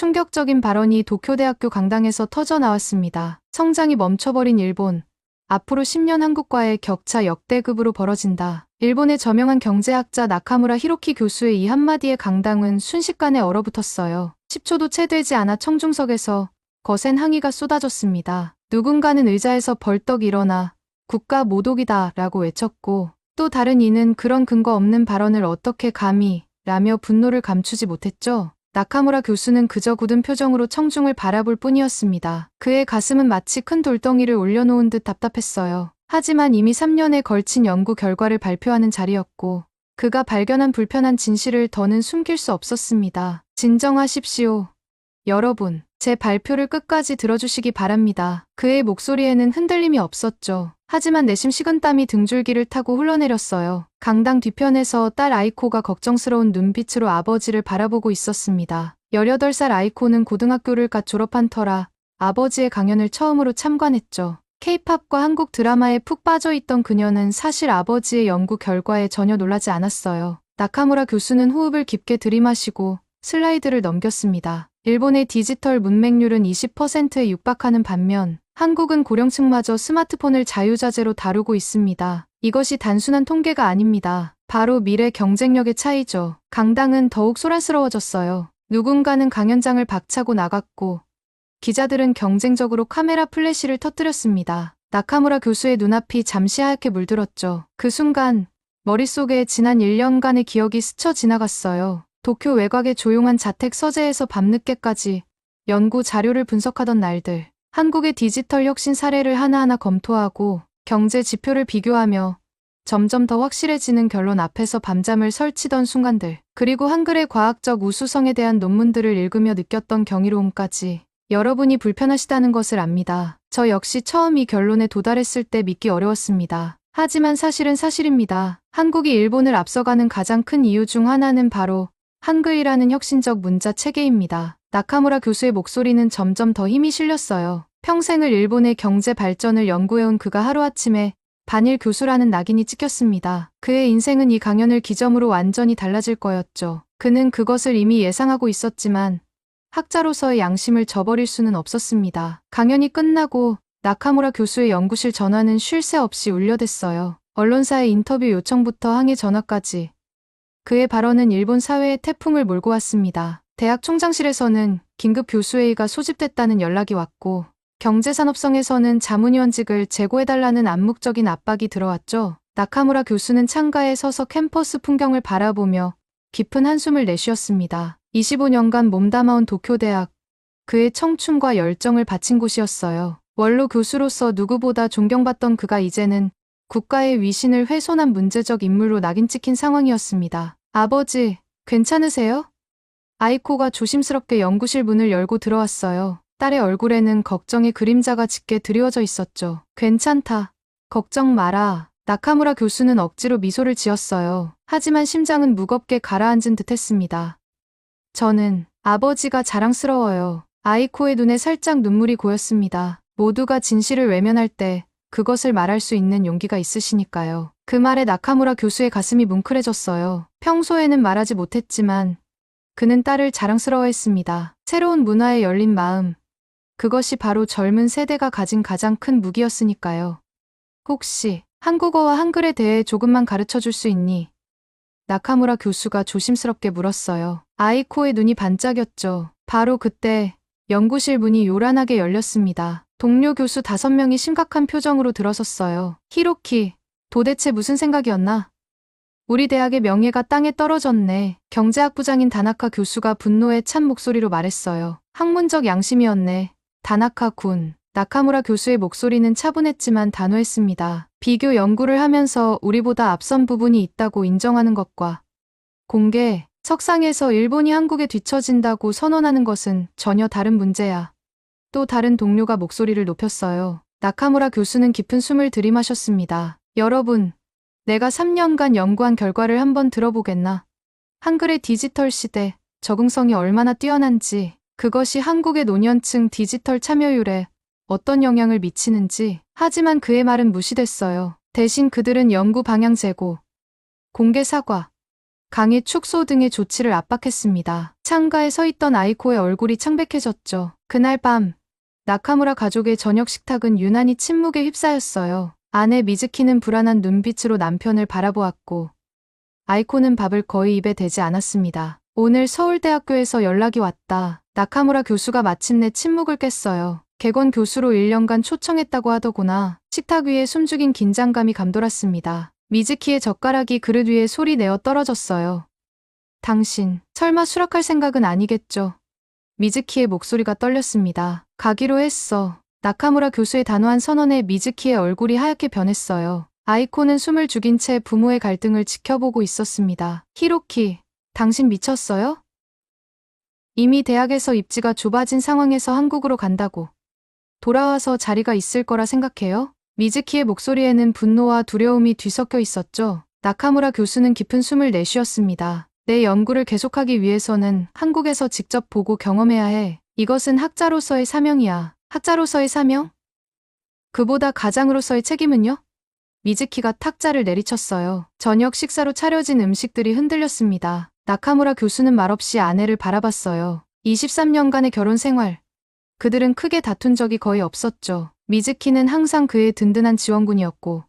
충격적인 발언이 도쿄대학교 강당에서 터져 나왔습니다. 성장이 멈춰버린 일본. 앞으로 10년 한국과의 격차 역대급으로 벌어진다. 일본의 저명한 경제학자 나카무라 히로키 교수의 이 한마디에 강당은 순식간에 얼어붙었어요. 10초도 채 되지 않아 청중석에서 거센 항의가 쏟아졌습니다. 누군가는 의자에서 벌떡 일어나 국가 모독이다 라고 외쳤고, 또 다른 이는 그런 근거 없는 발언을 어떻게 감히 라며 분노를 감추지 못했죠. 나카무라 교수는 그저 굳은 표정으로 청중을 바라볼 뿐이었습니다. 그의 가슴은 마치 큰 돌덩이를 올려놓은 듯 답답했어요. 하지만 이미 3년에 걸친 연구 결과를 발표하는 자리였고, 그가 발견한 불편한 진실을 더는 숨길 수 없었습니다. 진정하십시오. 여러분, 제 발표를 끝까지 들어주시기 바랍니다. 그의 목소리에는 흔들림이 없었죠. 하지만 내심 식은땀이 등줄기를 타고 흘러내렸어요. 강당 뒤편에서 딸 아이코가 걱정스러운 눈빛으로 아버지를 바라보고 있었습니다. 18살 아이코는 고등학교를 갓 졸업한 터라 아버지의 강연을 처음으로 참관했죠. K-팝과 한국 드라마에 푹 빠져있던 그녀는 사실 아버지의 연구 결과에 전혀 놀라지 않았어요. 나카무라 교수는 호흡을 깊게 들이마시고 슬라이드를 넘겼습니다. 일본의 디지털 문맹률은 20%에 육박하는 반면 한국은 고령층마저 스마트폰을 자유자재로 다루고 있습니다. 이것이 단순한 통계가 아닙니다. 바로 미래 경쟁력의 차이죠. 강당은 더욱 소란스러워졌어요. 누군가는 강연장을 박차고 나갔고, 기자들은 경쟁적으로 카메라 플래시를 터뜨렸습니다. 나카무라 교수의 눈앞이 잠시 하얗게 물들었죠. 그 순간 머릿속에 지난 1년간의 기억이 스쳐 지나갔어요. 도쿄 외곽의 조용한 자택 서재에서 밤늦게까지 연구 자료를 분석하던 날들, 한국의 디지털 혁신 사례를 하나하나 검토하고 경제 지표를 비교하며 점점 더 확실해지는 결론 앞에서 밤잠을 설치던 순간들, 그리고 한글의 과학적 우수성에 대한 논문들을 읽으며 느꼈던 경이로움까지. 여러분이 불편하시다는 것을 압니다. 저 역시 처음 이 결론에 도달했을 때 믿기 어려웠습니다. 하지만 사실은 사실입니다. 한국이 일본을 앞서가는 가장 큰 이유 중 하나는 바로 한글이라는 혁신적 문자 체계입니다. 나카무라 교수의 목소리는 점점 더 힘이 실렸어요. 평생을 일본의 경제 발전을 연구해온 그가 하루아침에 반일 교수라는 낙인이 찍혔습니다. 그의 인생은 이 강연을 기점으로 완전히 달라질 거였죠. 그는 그것을 이미 예상하고 있었지만 학자로서의 양심을 저버릴 수는 없었습니다. 강연이 끝나고 나카무라 교수의 연구실 전화는 쉴 새 없이 울려댔어요. 언론사의 인터뷰 요청부터 항의 전화까지. 그의 발언은 일본 사회에 태풍을 몰고 왔습니다. 대학 총장실에서는 긴급 교수회의가 소집됐다는 연락이 왔고, 경제산업성에서는 자문위원직을 재고해달라는 암묵적인 압박이 들어왔죠. 나카무라 교수는 창가에 서서 캠퍼스 풍경을 바라보며 깊은 한숨을 내쉬었습니다. 25년간 몸담아온 도쿄대학, 그의 청춘과 열정을 바친 곳이었어요. 원로 교수로서 누구보다 존경받던 그가 이제는 국가의 위신을 훼손한 문제적 인물로 낙인 찍힌 상황이었습니다. 아버지, 괜찮으세요? 아이코가 조심스럽게 연구실 문을 열고 들어왔어요. 딸의 얼굴에는 걱정의 그림자가 짙게 드리워져 있었죠. 괜찮다. 걱정 마라. 나카무라 교수는 억지로 미소를 지었어요. 하지만 심장은 무겁게 가라앉은 듯 했습니다. 저는 아버지가 자랑스러워요. 아이코의 눈에 살짝 눈물이 고였습니다. 모두가 진실을 외면할 때 그것을 말할 수 있는 용기가 있으시니까요. 그 말에 나카무라 교수의 가슴이 뭉클해졌어요. 평소에는 말하지 못했지만 그는 딸을 자랑스러워했습니다. 새로운 문화에 열린 마음. 그것이 바로 젊은 세대가 가진 가장 큰 무기였으니까요. 혹시 한국어와 한글에 대해 조금만 가르쳐 줄 수 있니? 나카무라 교수가 조심스럽게 물었어요. 아이코의 눈이 반짝였죠. 바로 그때 연구실 문이 요란하게 열렸습니다. 동료 교수 5명이 심각한 표정으로 들어섰어요. 히로키, 도대체 무슨 생각이었나? 우리 대학의 명예가 땅에 떨어졌네. 경제학부장인 다나카 교수가 분노에 찬 목소리로 말했어요. 학문적 양심이었네. 다나카 군. 나카무라 교수의 목소리는 차분했지만 단호했습니다. 비교 연구를 하면서 우리보다 앞선 부분이 있다고 인정하는 것과 공개, 석상에서 일본이 한국에 뒤처진다고 선언하는 것은 전혀 다른 문제야. 또 다른 동료가 목소리를 높였어요. 나카무라 교수는 깊은 숨을 들이마셨습니다. 여러분, 내가 3년간 연구한 결과를 한번 들어보겠나? 한글의 디지털 시대, 적응성이 얼마나 뛰어난지, 그것이 한국의 노년층 디지털 참여율에 어떤 영향을 미치는지. 하지만 그의 말은 무시됐어요. 대신 그들은 연구 방향 제고, 공개 사과, 강의 축소 등의 조치를 압박했습니다. 창가에 서 있던 아이코의 얼굴이 창백해졌죠. 그날 밤 나카무라 가족의 저녁 식탁은 유난히 침묵에 휩싸였어요. 아내 미즈키는 불안한 눈빛으로 남편을 바라보았고 아이코는 밥을 거의 입에 대지 않았습니다. 오늘 서울대학교에서 연락이 왔다. 나카무라 교수가 마침내 침묵을 깼어요. 객원 교수로 1년간 초청했다고 하더구나. 식탁 위에 숨죽인 긴장감이 감돌았습니다. 미즈키의 젓가락이 그릇 위에 소리 내어 떨어졌어요. 당신, 설마 수락할 생각은 아니겠죠? 미즈키의 목소리가 떨렸습니다. 가기로 했어. 나카무라 교수의 단호한 선언에 미즈키의 얼굴이 하얗게 변했어요. 아이코는 숨을 죽인 채 부모의 갈등을 지켜보고 있었습니다. 히로키, 당신 미쳤어요? 이미 대학에서 입지가 좁아진 상황에서 한국으로 간다고. 돌아와서 자리가 있을 거라 생각해요? 미즈키의 목소리에는 분노와 두려움이 뒤섞여 있었죠. 나카무라 교수는 깊은 숨을 내쉬었습니다. 내 연구를 계속하기 위해서는 한국에서 직접 보고 경험해야 해. 이것은 학자로서의 사명이야. 학자로서의 사명? 그보다 가장으로서의 책임은요? 미즈키가 탁자를 내리쳤어요. 저녁 식사로 차려진 음식들이 흔들렸습니다. 나카무라 교수는 말없이 아내를 바라봤어요. 23년간의 결혼 생활. 그들은 크게 다툰 적이 거의 없었죠. 미즈키는 항상 그의 든든한 지원군이었고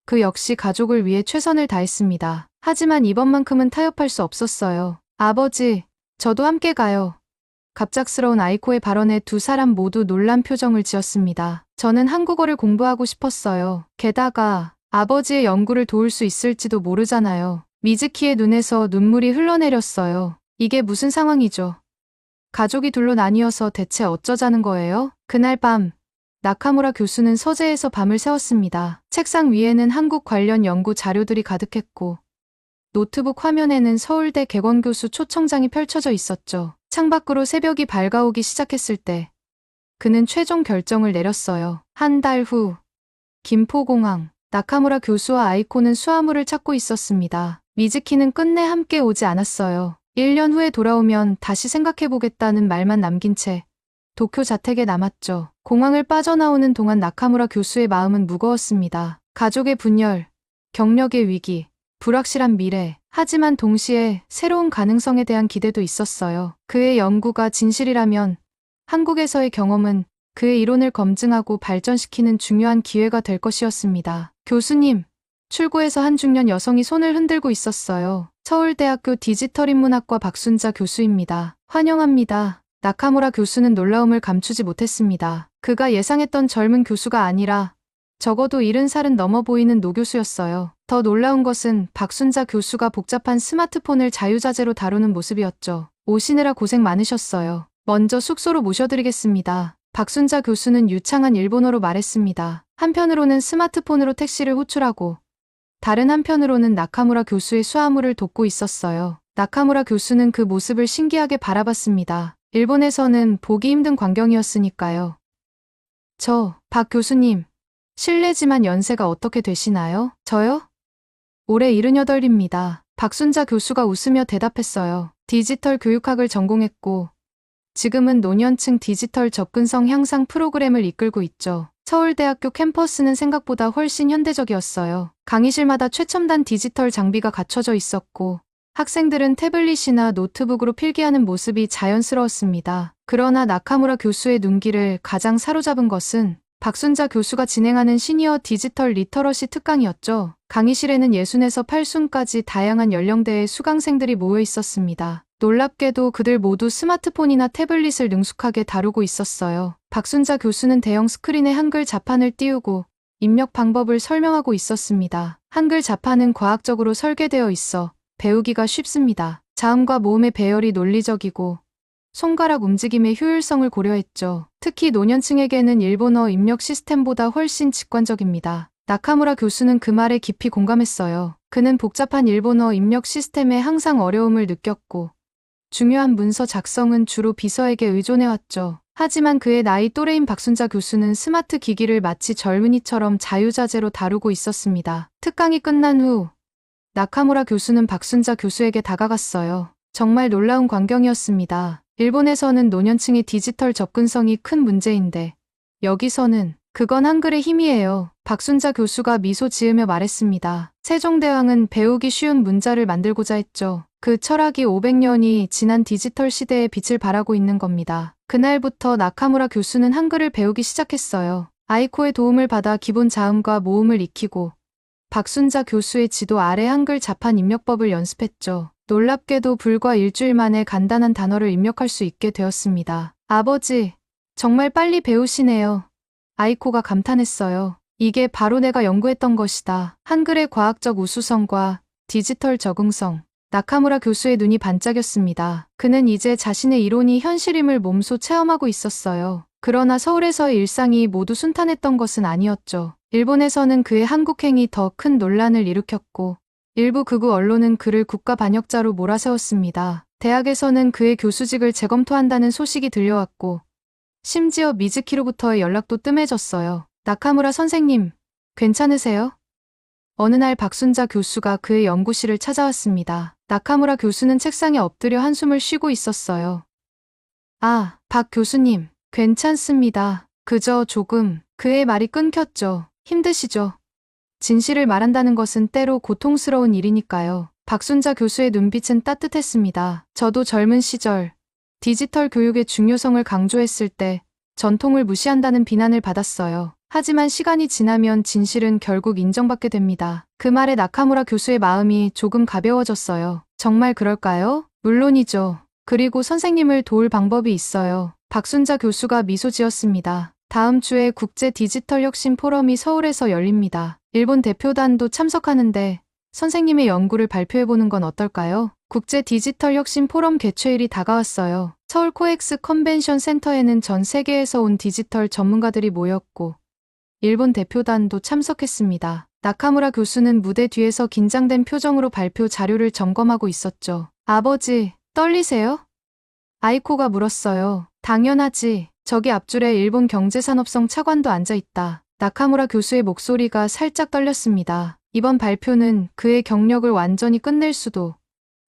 그 역시 가족을 위해 최선을 다했습니다. 하지만 이번만큼은 타협할 수 없었어요. 아버지, 저도 함께 가요. 갑작스러운 아이코의 발언에 두 사람 모두 놀란 표정을 지었습니다. 저는 한국어를 공부하고 싶었어요. 게다가 아버지의 연구를 도울 수 있을지도 모르잖아요. 미즈키의 눈에서 눈물이 흘러내렸어요. 이게 무슨 상황이죠? 가족이 둘로 나뉘어서 대체 어쩌자는 거예요? 그날 밤 나카무라 교수는 서재에서 밤을 새웠습니다. 책상 위에는 한국 관련 연구 자료들이 가득했고 노트북 화면에는 서울대 객원교수 초청장이 펼쳐져 있었죠. 창밖으로 새벽이 밝아오기 시작했을 때 그는 최종 결정을 내렸어요. 한 달 후 김포공항 나카무라 교수와 아이코는 수화물을 찾고 있었습니다. 미즈키는 끝내 함께 오지 않았어요. 1년 후에 돌아오면 다시 생각해보겠다는 말만 남긴 채 도쿄 자택에 남았죠. 공항을 빠져나오는 동안 나카무라 교수의 마음은 무거웠습니다. 가족의 분열, 경력의 위기, 불확실한 미래, 하지만 동시에 새로운 가능성에 대한 기대도 있었어요. 그의 연구가 진실이라면 한국에서의 경험은 그의 이론을 검증하고 발전시키는 중요한 기회가 될 것이었습니다. 교수님, 출구에서 한 중년 여성이 손을 흔들고 있었어요. 서울대학교 디지털인문학과 박순자 교수입니다. 환영합니다. 나카무라 교수는 놀라움을 감추지 못했습니다. 그가 예상했던 젊은 교수가 아니라 적어도 70살은 넘어 보이는 노교수였어요. 더 놀라운 것은 박순자 교수가 복잡한 스마트폰을 자유자재로 다루는 모습이었죠. 오시느라 고생 많으셨어요. 먼저 숙소로 모셔드리겠습니다. 박순자 교수는 유창한 일본어로 말했습니다. 한편으로는 스마트폰으로 택시를 호출하고 다른 한편으로는 나카무라 교수의 수화물을 돕고 있었어요. 나카무라 교수는 그 모습을 신기하게 바라봤습니다. 일본에서는 보기 힘든 광경이었으니까요. 박 교수님, 실례지만 연세가 어떻게 되시나요? 저요? 올해 78입니다. 박순자 교수가 웃으며 대답했어요. 디지털 교육학을 전공했고 지금은 노년층 디지털 접근성 향상 프로그램을 이끌고 있죠. 서울대학교 캠퍼스는 생각보다 훨씬 현대적이었어요. 강의실마다 최첨단 디지털 장비가 갖춰져 있었고 학생들은 태블릿이나 노트북으로 필기하는 모습이 자연스러웠습니다. 그러나 나카무라 교수의 눈길을 가장 사로잡은 것은 박순자 교수가 진행하는 시니어 디지털 리터러시 특강이었죠. 강의실에는 60에서 80까지 다양한 연령대의 수강생들이 모여 있었습니다. 놀랍게도 그들 모두 스마트폰이나 태블릿을 능숙하게 다루고 있었어요. 박순자 교수는 대형 스크린에 한글 자판을 띄우고 입력 방법을 설명하고 있었습니다. 한글 자판은 과학적으로 설계되어 있어 배우기가 쉽습니다. 자음과 모음의 배열이 논리적이고 손가락 움직임의 효율성을 고려했죠. 특히 노년층에게는 일본어 입력 시스템보다 훨씬 직관적입니다. 나카무라 교수는 그 말에 깊이 공감했어요. 그는 복잡한 일본어 입력 시스템에 항상 어려움을 느꼈고 중요한 문서 작성은 주로 비서에게 의존해왔죠. 하지만 그의 나이 또래인 박순자 교수는 스마트 기기를 마치 젊은이처럼 자유자재로 다루고 있었습니다. 특강이 끝난 후 나카무라 교수는 박순자 교수에게 다가갔어요. 정말 놀라운 광경이었습니다. 일본에서는 노년층의 디지털 접근성이 큰 문제인데 여기서는 그건 한글의 힘이에요. 박순자 교수가 미소 지으며 말했습니다. 세종대왕은 배우기 쉬운 문자를 만들고자 했죠. 그 철학이 500년이 지난 디지털 시대에 빛을 발하고 있는 겁니다. 그날부터 나카무라 교수는 한글을 배우기 시작했어요. 아이코의 도움을 받아 기본 자음과 모음을 익히고 박순자 교수의 지도 아래 한글 자판 입력법을 연습했죠. 놀랍게도 불과 일주일 만에 간단한 단어를 입력할 수 있게 되었습니다. 아버지, 정말 빨리 배우시네요. 아이코가 감탄했어요. 이게 바로 내가 연구했던 것이다. 한글의 과학적 우수성과 디지털 적응성. 나카무라 교수의 눈이 반짝였습니다. 그는 이제 자신의 이론이 현실임을 몸소 체험하고 있었어요. 그러나 서울에서의 일상이 모두 순탄했던 것은 아니었죠. 일본에서는 그의 한국행이 더 큰 논란을 일으켰고 일부 극우 언론은 그를 국가 반역자로 몰아세웠습니다. 대학에서는 그의 교수직을 재검토한다는 소식이 들려왔고 심지어 미즈키로부터의 연락도 뜸해졌어요. 나카무라 선생님, 괜찮으세요? 어느 날 박순자 교수가 그의 연구실을 찾아왔습니다. 나카무라 교수는 책상에 엎드려 한숨을 쉬고 있었어요. 아, 박 교수님, 괜찮습니다. 그저 조금. 그의 말이 끊겼죠. 힘드시죠? 진실을 말한다는 것은 때로 고통스러운 일이니까요. 박순자 교수의 눈빛은 따뜻했습니다. 저도 젊은 시절 디지털 교육의 중요성을 강조했을 때 전통을 무시한다는 비난을 받았어요. 하지만 시간이 지나면 진실은 결국 인정받게 됩니다. 그 말에 나카무라 교수의 마음이 조금 가벼워졌어요. 정말 그럴까요? 물론이죠. 그리고 선생님을 도울 방법이 있어요. 박순자 교수가 미소 지었습니다. 다음 주에 국제 디지털 혁신 포럼이 서울에서 열립니다. 일본 대표단도 참석하는데 선생님의 연구를 발표해보는 건 어떨까요? 국제 디지털 혁신 포럼 개최일이 다가왔어요. 서울 코엑스 컨벤션 센터에는 전 세계에서 온 디지털 전문가들이 모였고 일본 대표단도 참석했습니다. 나카무라 교수는 무대 뒤에서 긴장된 표정으로 발표 자료를 점검하고 있었죠. 아버지, 떨리세요? 아이코가 물었어요. 당연하지. 저기 앞줄에 일본 경제산업성 차관도 앉아있다. 나카무라 교수의 목소리가 살짝 떨렸습니다. 이번 발표는 그의 경력을 완전히 끝낼 수도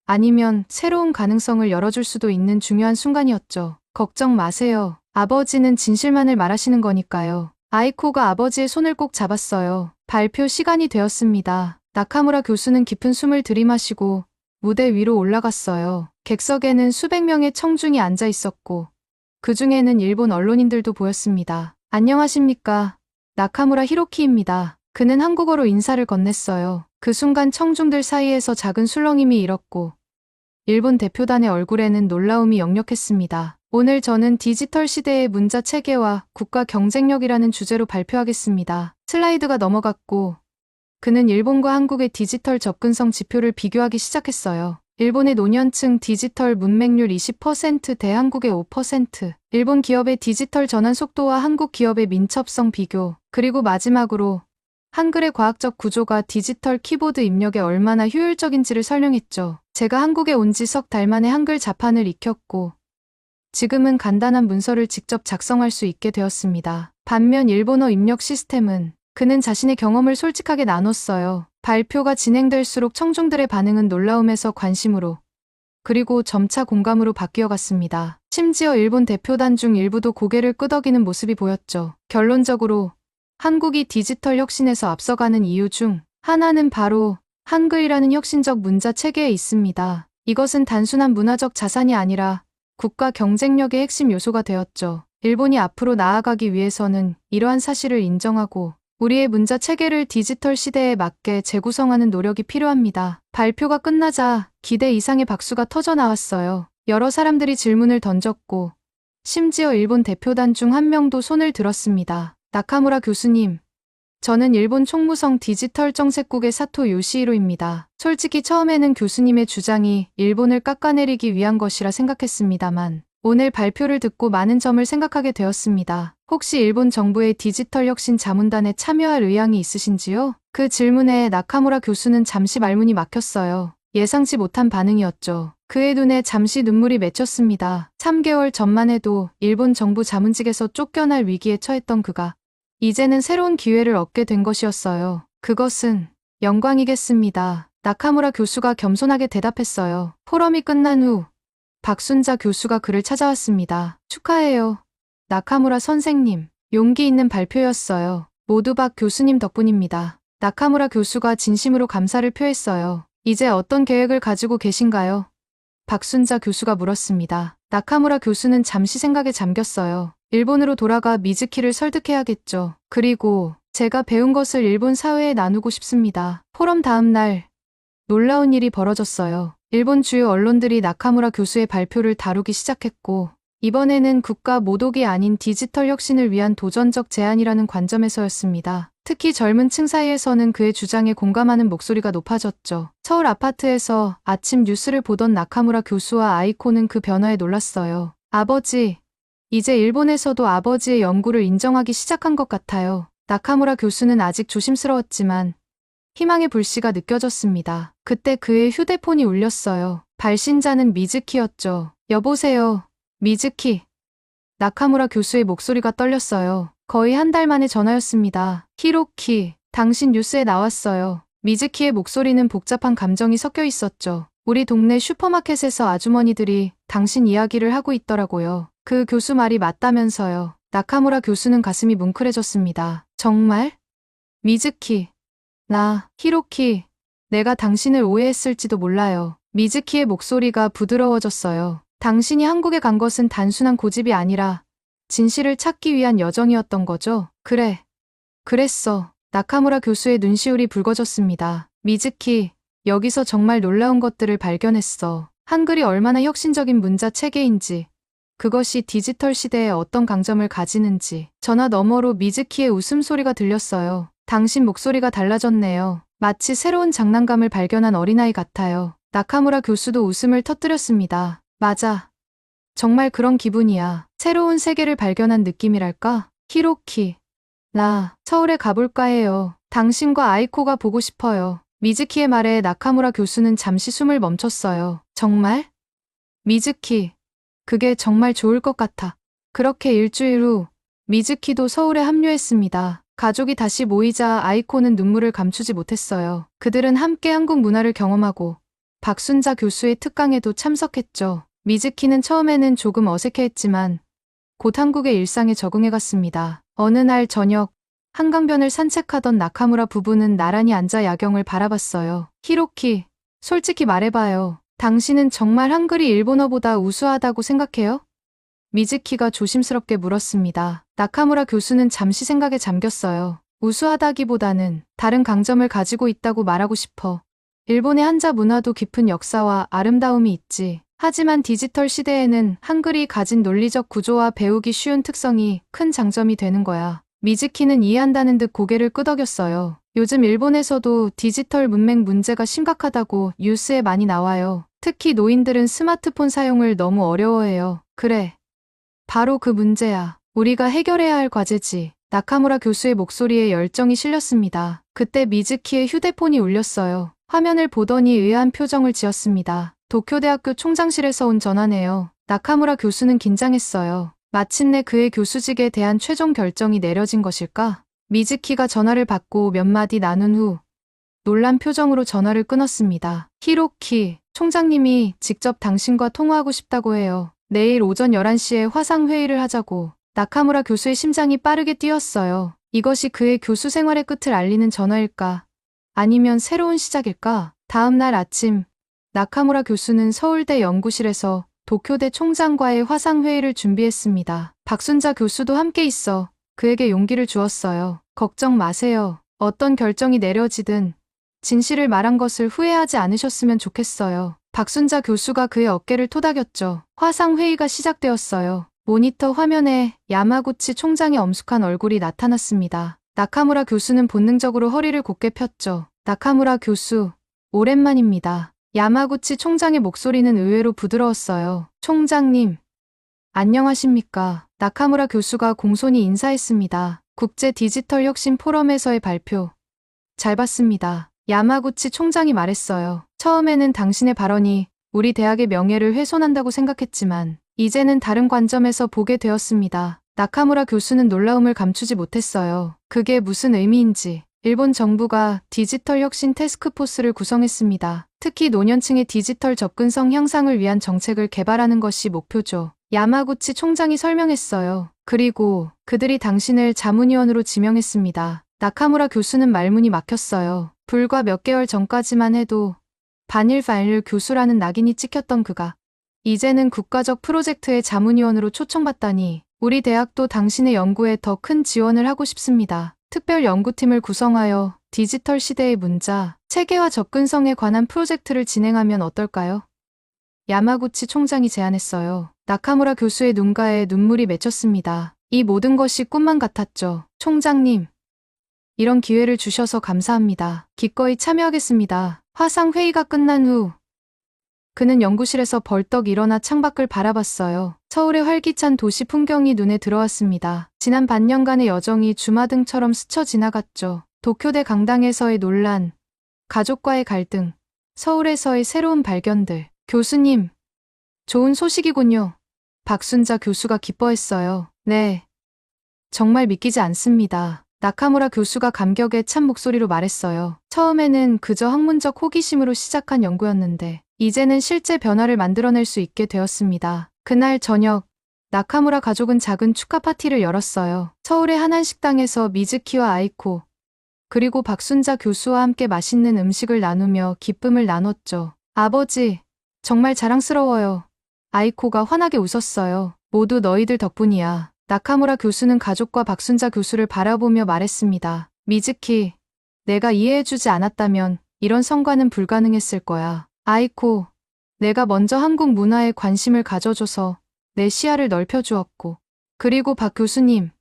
아니면 새로운 가능성을 열어줄 수도 있는 중요한 순간이었죠. 걱정 마세요. 아버지는 진실만을 말하시는 거니까요. 아이코가 아버지의 손을 꼭 잡았어요. 발표 시간이 되었습니다. 나카무라 교수는 깊은 숨을 들이마시고 무대 위로 올라갔어요. 객석에는 수백 명의 청중이 앉아 있었고 그 중에는 일본 언론인들도 보였습니다. 안녕하십니까. 나카무라 히로키입니다. 그는 한국어로 인사를 건넸어요. 그 순간 청중들 사이에서 작은 술렁임이 일었고 일본 대표단의 얼굴에는 놀라움이 역력했습니다. 오늘 저는 디지털 시대의 문자 체계와 국가 경쟁력이라는 주제로 발표하겠습니다. 슬라이드가 넘어갔고 그는 일본과 한국의 디지털 접근성 지표를 비교하기 시작했어요. 일본의 노년층 디지털 문맹률 20% 대 한국의 5%, 일본 기업의 디지털 전환 속도와 한국 기업의 민첩성 비교, 그리고 마지막으로 한글의 과학적 구조가 디지털 키보드 입력에 얼마나 효율적인지를 설명했죠. 제가 한국에 온 지 석 달 만에 한글 자판을 익혔고 지금은 간단한 문서를 직접 작성할 수 있게 되었습니다. 반면 일본어 입력 시스템은 그는 자신의 경험을 솔직하게 나눴어요. 발표가 진행될수록 청중들의 반응은 놀라움에서 관심으로 그리고 점차 공감으로 바뀌어갔습니다. 심지어 일본 대표단 중 일부도 고개를 끄덕이는 모습이 보였죠. 결론적으로 한국이 디지털 혁신에서 앞서가는 이유 중 하나는 바로 한글이라는 혁신적 문자 체계에 있습니다. 이것은 단순한 문화적 자산이 아니라 국가 경쟁력의 핵심 요소가 되었죠. 일본이 앞으로 나아가기 위해서는 이러한 사실을 인정하고 우리의 문자 체계를 디지털 시대에 맞게 재구성하는 노력이 필요합니다. 발표가 끝나자 기대 이상의 박수가 터져 나왔어요. 여러 사람들이 질문을 던졌고 심지어 일본 대표단 중 한 명도 손을 들었습니다. 나카무라 교수님, 저는 일본 총무성 디지털 정책국의 사토 요시히로입니다. 솔직히 처음에는 교수님의 주장이 일본을 깎아내리기 위한 것이라 생각했습니다만 오늘 발표를 듣고 많은 점을 생각하게 되었습니다. 혹시 일본 정부의 디지털 혁신 자문단에 참여할 의향이 있으신지요? 그 질문에 나카무라 교수는 잠시 말문이 막혔어요. 예상치 못한 반응이었죠. 그의 눈에 잠시 눈물이 맺혔습니다. 3개월 전만 해도 일본 정부 자문직에서 쫓겨날 위기에 처했던 그가 이제는 새로운 기회를 얻게 된 것이었어요. 그것은 영광이겠습니다. 나카무라 교수가 겸손하게 대답했어요. 포럼이 끝난 후 박순자 교수가 그를 찾아왔습니다. 축하해요. 나카무라 선생님. 용기 있는 발표였어요. 모두 박 교수님 덕분입니다. 나카무라 교수가 진심으로 감사를 표했어요. 이제 어떤 계획을 가지고 계신가요? 박순자 교수가 물었습니다. 나카무라 교수는 잠시 생각에 잠겼어요. 일본으로 돌아가 미즈키를 설득해야겠죠. 그리고 제가 배운 것을 일본 사회에 나누고 싶습니다. 포럼 다음 날 놀라운 일이 벌어졌어요. 일본 주요 언론들이 나카무라 교수의 발표를 다루기 시작했고 이번에는 국가 모독이 아닌 디지털 혁신을 위한 도전적 제안이라는 관점에서였습니다. 특히 젊은 층 사이에서는 그의 주장에 공감하는 목소리가 높아졌죠. 서울 아파트에서 아침 뉴스를 보던 나카무라 교수와 아이코는 그 변화에 놀랐어요. 아버지, 이제 일본에서도 아버지의 연구를 인정하기 시작한 것 같아요. 나카무라 교수는 아직 조심스러웠지만 희망의 불씨가 느껴졌습니다. 그때 그의 휴대폰이 울렸어요. 발신자는 미즈키였죠. 여보세요, 미즈키. 나카무라 교수의 목소리가 떨렸어요. 거의 한 달 만에 전화였습니다. 히로키, 당신 뉴스에 나왔어요. 미즈키의 목소리는 복잡한 감정이 섞여 있었죠. 우리 동네 슈퍼마켓에서 아주머니들이 당신 이야기를 하고 있더라고요. 그 교수 말이 맞다면서요. 나카무라 교수는 가슴이 뭉클해졌습니다. 정말? 미즈키. 히로키. 내가 당신을 오해했을지도 몰라요. 미즈키의 목소리가 부드러워졌어요. 당신이 한국에 간 것은 단순한 고집이 아니라 진실을 찾기 위한 여정이었던 거죠? 그래. 그랬어. 나카무라 교수의 눈시울이 붉어졌습니다. 미즈키, 여기서 정말 놀라운 것들을 발견했어. 한글이 얼마나 혁신적인 문자 체계인지, 그것이 디지털 시대에 어떤 강점을 가지는지. 전화 너머로 미즈키의 웃음소리가 들렸어요. 당신 목소리가 달라졌네요. 마치 새로운 장난감을 발견한 어린아이 같아요. 나카무라 교수도 웃음을 터뜨렸습니다. 맞아. 정말 그런 기분이야. 새로운 세계를 발견한 느낌이랄까? 히로키. 나 서울에 가볼까 해요. 당신과 아이코가 보고 싶어요. 미즈키의 말에 나카무라 교수는 잠시 숨을 멈췄어요. 정말? 미즈키. 그게 정말 좋을 것 같아. 그렇게 일주일 후 미즈키도 서울에 합류했습니다. 가족이 다시 모이자 아이코는 눈물을 감추지 못했어요. 그들은 함께 한국 문화를 경험하고 박순자 교수의 특강에도 참석했죠. 미즈키는 처음에는 조금 어색해했지만 곧 한국의 일상에 적응해갔습니다. 어느 날 저녁, 한강변을 산책하던 나카무라 부부는 나란히 앉아 야경을 바라봤어요. 히로키, 솔직히 말해봐요. 당신은 정말 한글이 일본어보다 우수하다고 생각해요? 미즈키가 조심스럽게 물었습니다. 나카무라 교수는 잠시 생각에 잠겼어요. 우수하다기보다는 다른 강점을 가지고 있다고 말하고 싶어. 일본의 한자 문화도 깊은 역사와 아름다움이 있지. 하지만 디지털 시대에는 한글이 가진 논리적 구조와 배우기 쉬운 특성이 큰 장점이 되는 거야. 미즈키는 이해한다는 듯 고개를 끄덕였어요. 요즘 일본에서도 디지털 문맹 문제가 심각하다고 뉴스에 많이 나와요. 특히 노인들은 스마트폰 사용을 너무 어려워해요. 그래. 바로 그 문제야. 우리가 해결해야 할 과제지. 나카무라 교수의 목소리에 열정이 실렸습니다. 그때 미즈키의 휴대폰이 울렸어요. 화면을 보더니 의아한 표정을 지었습니다. 도쿄대학교 총장실에서 온 전화네요. 나카무라 교수는 긴장했어요. 마침내 그의 교수직에 대한 최종 결정이 내려진 것일까? 미즈키가 전화를 받고 몇 마디 나눈 후 놀란 표정으로 전화를 끊었습니다. 히로키, 총장님이 직접 당신과 통화하고 싶다고 해요. 내일 오전 11시에 화상회의를 하자고. 나카무라 교수의 심장이 빠르게 뛰었어요. 이것이 그의 교수 생활의 끝을 알리는 전화일까? 아니면 새로운 시작일까? 다음 날 아침, 나카무라 교수는 서울대 연구실에서 도쿄대 총장과의 화상회의를 준비했습니다. 박순자 교수도 함께 있어 그에게 용기를 주었어요. 걱정 마세요. 어떤 결정이 내려지든 진실을 말한 것을 후회하지 않으셨으면 좋겠어요. 박순자 교수가 그의 어깨를 토닥였죠. 화상회의가 시작되었어요. 모니터 화면에 야마구치 총장의 엄숙한 얼굴이 나타났습니다. 나카무라 교수는 본능적으로 허리를 곧게 폈죠. 나카무라 교수, 오랜만입니다. 야마구치 총장의 목소리는 의외로 부드러웠어요. 총장님, 안녕하십니까. 나카무라 교수가 공손히 인사했습니다. 국제 디지털 혁신 포럼에서의 발표. 잘 봤습니다. 야마구치 총장이 말했어요. 처음에는 당신의 발언이 우리 대학의 명예를 훼손한다고 생각했지만 이제는 다른 관점에서 보게 되었습니다. 나카무라 교수는 놀라움을 감추지 못했어요. 그게 무슨 의미인지. 일본 정부가 디지털 혁신 태스크포스를 구성했습니다. 특히 노년층의 디지털 접근성 향상을 위한 정책을 개발하는 것이 목표죠. 야마구치 총장이 설명했어요. 그리고 그들이 당신을 자문위원으로 지명했습니다. 나카무라 교수는 말문이 막혔어요. 불과 몇 개월 전까지만 해도 반일 교수라는 낙인이 찍혔던 그가 이제는 국가적 프로젝트의 자문위원으로 초청받다니 우리 대학도 당신의 연구에 더 큰 지원을 하고 싶습니다. 특별 연구팀을 구성하여 디지털 시대의 문자, 체계와 접근성에 관한 프로젝트를 진행하면 어떨까요? 야마구치 총장이 제안했어요. 나카무라 교수의 눈가에 눈물이 맺혔습니다. 이 모든 것이 꿈만 같았죠. 총장님, 이런 기회를 주셔서 감사합니다. 기꺼이 참여하겠습니다. 화상 회의가 끝난 후 그는 연구실에서 벌떡 일어나 창밖을 바라봤어요. 서울의 활기찬 도시 풍경이 눈에 들어왔습니다. 지난 반년간의 여정이 주마등처럼 스쳐 지나갔죠. 도쿄대 강당에서의 논란, 가족과의 갈등, 서울에서의 새로운 발견들. 교수님, 좋은 소식이군요. 박순자 교수가 기뻐했어요. 네. 정말 믿기지 않습니다. 나카무라 교수가 감격에 찬 목소리로 말했어요. 처음에는 그저 학문적 호기심으로 시작한 연구였는데 이제는 실제 변화를 만들어낼 수 있게 되었습니다. 그날 저녁, 나카무라 가족은 작은 축하 파티를 열었어요. 서울의 한 한식당에서 미즈키와 아이코, 그리고 박순자 교수와 함께 맛있는 음식을 나누며 기쁨을 나눴죠. 아버지, 정말 자랑스러워요. 아이코가 환하게 웃었어요. 모두 너희들 덕분이야. 나카무라 교수는 가족과 박순자 교수를 바라보며 말했습니다. 미즈키, 내가 이해해주지 않았다면 이런 성과는 불가능했을 거야. 아이코, 내가 먼저 한국 문화에 관심을 가져줘서 내 시야를 넓혀주었고, 그리고 박 교수님,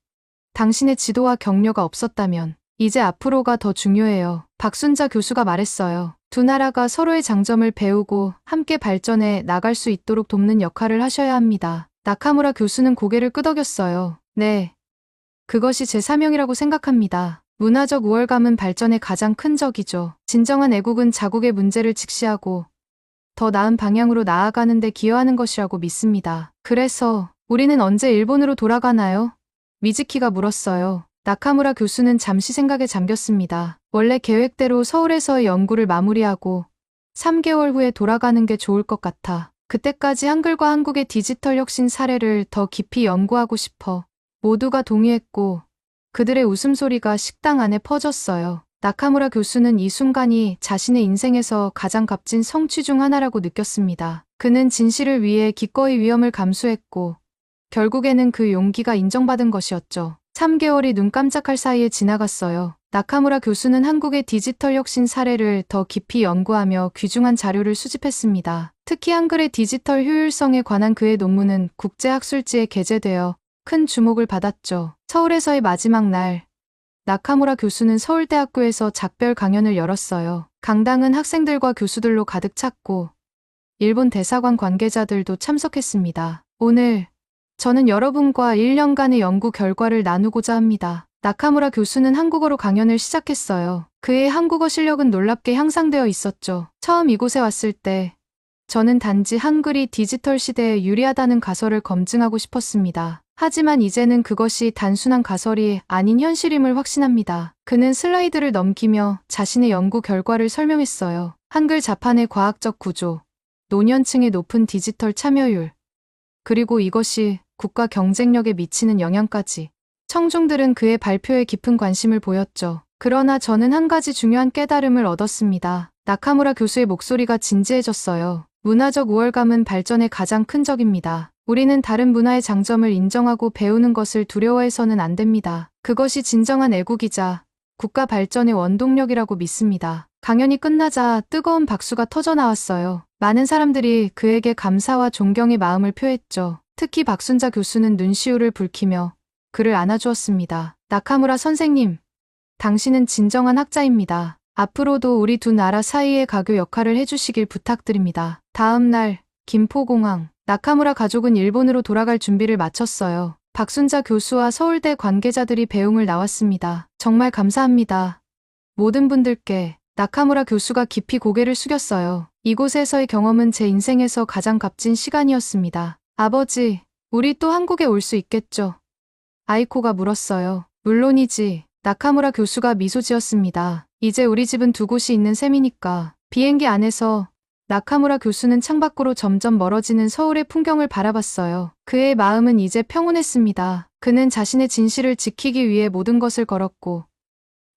당신의 지도와 격려가 없었다면 이제 앞으로가 더 중요해요. 박순자 교수가 말했어요. 두 나라가 서로의 장점을 배우고 함께 발전해 나갈 수 있도록 돕는 역할을 하셔야 합니다. 나카무라 교수는 고개를 끄덕였어요. 네. 그것이 제 사명이라고 생각합니다. 문화적 우월감은 발전의 가장 큰 적이죠. 진정한 애국은 자국의 문제를 직시하고 더 나은 방향으로 나아가는 데 기여하는 것이라고 믿습니다. 그래서 우리는 언제 일본으로 돌아가나요? 미즈키가 물었어요. 나카무라 교수는 잠시 생각에 잠겼습니다. 원래 계획대로 서울에서의 연구를 마무리하고 3개월 후에 돌아가는 게 좋을 것 같아. 그때까지 한글과 한국의 디지털 혁신 사례를 더 깊이 연구하고 싶어. 모두가 동의했고 그들의 웃음소리가 식당 안에 퍼졌어요. 나카무라 교수는 이 순간이 자신의 인생에서 가장 값진 성취 중 하나라고 느꼈습니다. 그는 진실을 위해 기꺼이 위험을 감수했고 결국에는 그 용기가 인정받은 것이었죠. 3개월이 눈 깜짝할 사이에 지나갔어요. 나카무라 교수는 한국의 디지털 혁신 사례를 더 깊이 연구하며 귀중한 자료를 수집했습니다. 특히 한글의 디지털 효율성에 관한 그의 논문은 국제학술지에 게재되어 큰 주목을 받았죠. 서울에서의 마지막 날, 나카무라 교수는 서울대학교에서 작별 강연을 열었어요. 강당은 학생들과 교수들로 가득 찼고 일본 대사관 관계자들도 참석했습니다. 오늘 저는 여러분과 1년간의 연구 결과를 나누고자 합니다. 나카무라 교수는 한국어로 강연을 시작했어요. 그의 한국어 실력은 놀랍게 향상되어 있었죠. 처음 이곳에 왔을 때 저는 단지 한글이 디지털 시대에 유리하다는 가설을 검증하고 싶었습니다. 하지만 이제는 그것이 단순한 가설이 아닌 현실임을 확신합니다. 그는 슬라이드를 넘기며 자신의 연구 결과를 설명했어요. 한글 자판의 과학적 구조, 노년층의 높은 디지털 참여율, 그리고 이것이 국가 경쟁력에 미치는 영향까지. 청중들은 그의 발표에 깊은 관심을 보였죠. 그러나 저는 한 가지 중요한 깨달음을 얻었습니다. 나카무라 교수의 목소리가 진지해졌어요. 문화적 우월감은 발전의 가장 큰 적입니다. 우리는 다른 문화의 장점을 인정하고 배우는 것을 두려워해서는 안 됩니다. 그것이 진정한 애국이자 국가 발전의 원동력이라고 믿습니다. 강연이 끝나자 뜨거운 박수가 터져 나왔어요. 많은 사람들이 그에게 감사와 존경의 마음을 표했죠. 특히 박순자 교수는 눈시울을 붉히며 그를 안아주었습니다. 나카무라 선생님, 당신은 진정한 학자입니다. 앞으로도 우리 두 나라 사이의 가교 역할을 해주시길 부탁드립니다. 다음 날, 김포공항. 나카무라 가족은 일본으로 돌아갈 준비를 마쳤어요. 박순자 교수와 서울대 관계자들이 배웅을 나왔습니다. 정말 감사합니다. 모든 분들께. 나카무라 교수가 깊이 고개를 숙였어요. 이곳에서의 경험은 제 인생에서 가장 값진 시간이었습니다. 아버지, 우리 또 한국에 올 수 있겠죠? 아이코가 물었어요. 물론이지. 나카무라 교수가 미소 지었습니다. 이제 우리 집은 두 곳이 있는 셈이니까. 비행기 안에서 나카무라 교수는 창밖으로 점점 멀어지는 서울의 풍경을 바라봤어요. 그의 마음은 이제 평온했습니다. 그는 자신의 진실을 지키기 위해 모든 것을 걸었고,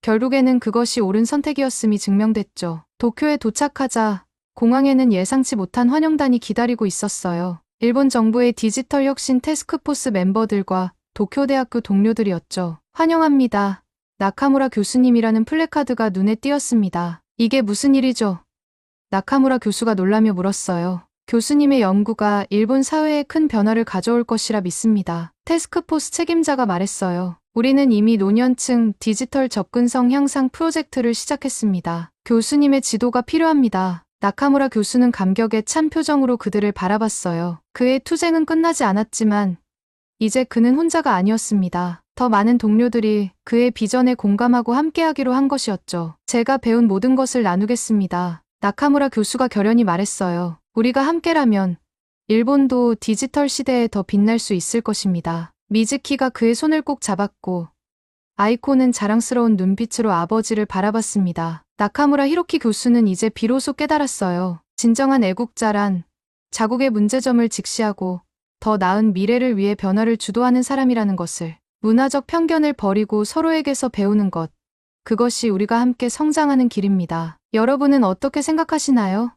결국에는 그것이 옳은 선택이었음이 증명됐죠. 도쿄에 도착하자 공항에는 예상치 못한 환영단이 기다리고 있었어요. 일본 정부의 디지털 혁신 태스크포스 멤버들과 도쿄대학교 동료들이었죠. 환영합니다. 나카무라 교수님이라는 플래카드가 눈에 띄었습니다. 이게 무슨 일이죠? 나카무라 교수가 놀라며 물었어요. 교수님의 연구가 일본 사회에 큰 변화를 가져올 것이라 믿습니다. 태스크포스 책임자가 말했어요. 우리는 이미 노년층 디지털 접근성 향상 프로젝트를 시작했습니다. 교수님의 지도가 필요합니다. 나카무라 교수는 감격에 찬 표정으로 그들을 바라봤어요. 그의 투쟁은 끝나지 않았지만 이제 그는 혼자가 아니었습니다. 더 많은 동료들이 그의 비전에 공감하고 함께하기로 한 것이었죠. 제가 배운 모든 것을 나누겠습니다. 나카무라 교수가 결연히 말했어요. 우리가 함께라면 일본도 디지털 시대에 더 빛날 수 있을 것입니다. 미즈키가 그의 손을 꼭 잡았고 아이코는 자랑스러운 눈빛으로 아버지를 바라봤습니다. 나카무라 히로키 교수는 이제 비로소 깨달았어요. 진정한 애국자란 자국의 문제점을 직시하고 더 나은 미래를 위해 변화를 주도하는 사람이라는 것을. 문화적 편견을 버리고 서로에게서 배우는 것. 그것이 우리가 함께 성장하는 길입니다. 여러분은 어떻게 생각하시나요?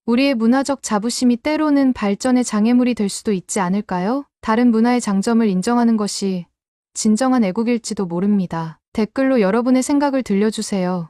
우리의 문화적 자부심이 때로는 발전의 장애물이 될 수도 있지 않을까요? 다른 문화의 장점을 인정하는 것이 진정한 애국일지도 모릅니다. 댓글로 여러분의 생각을 들려주세요.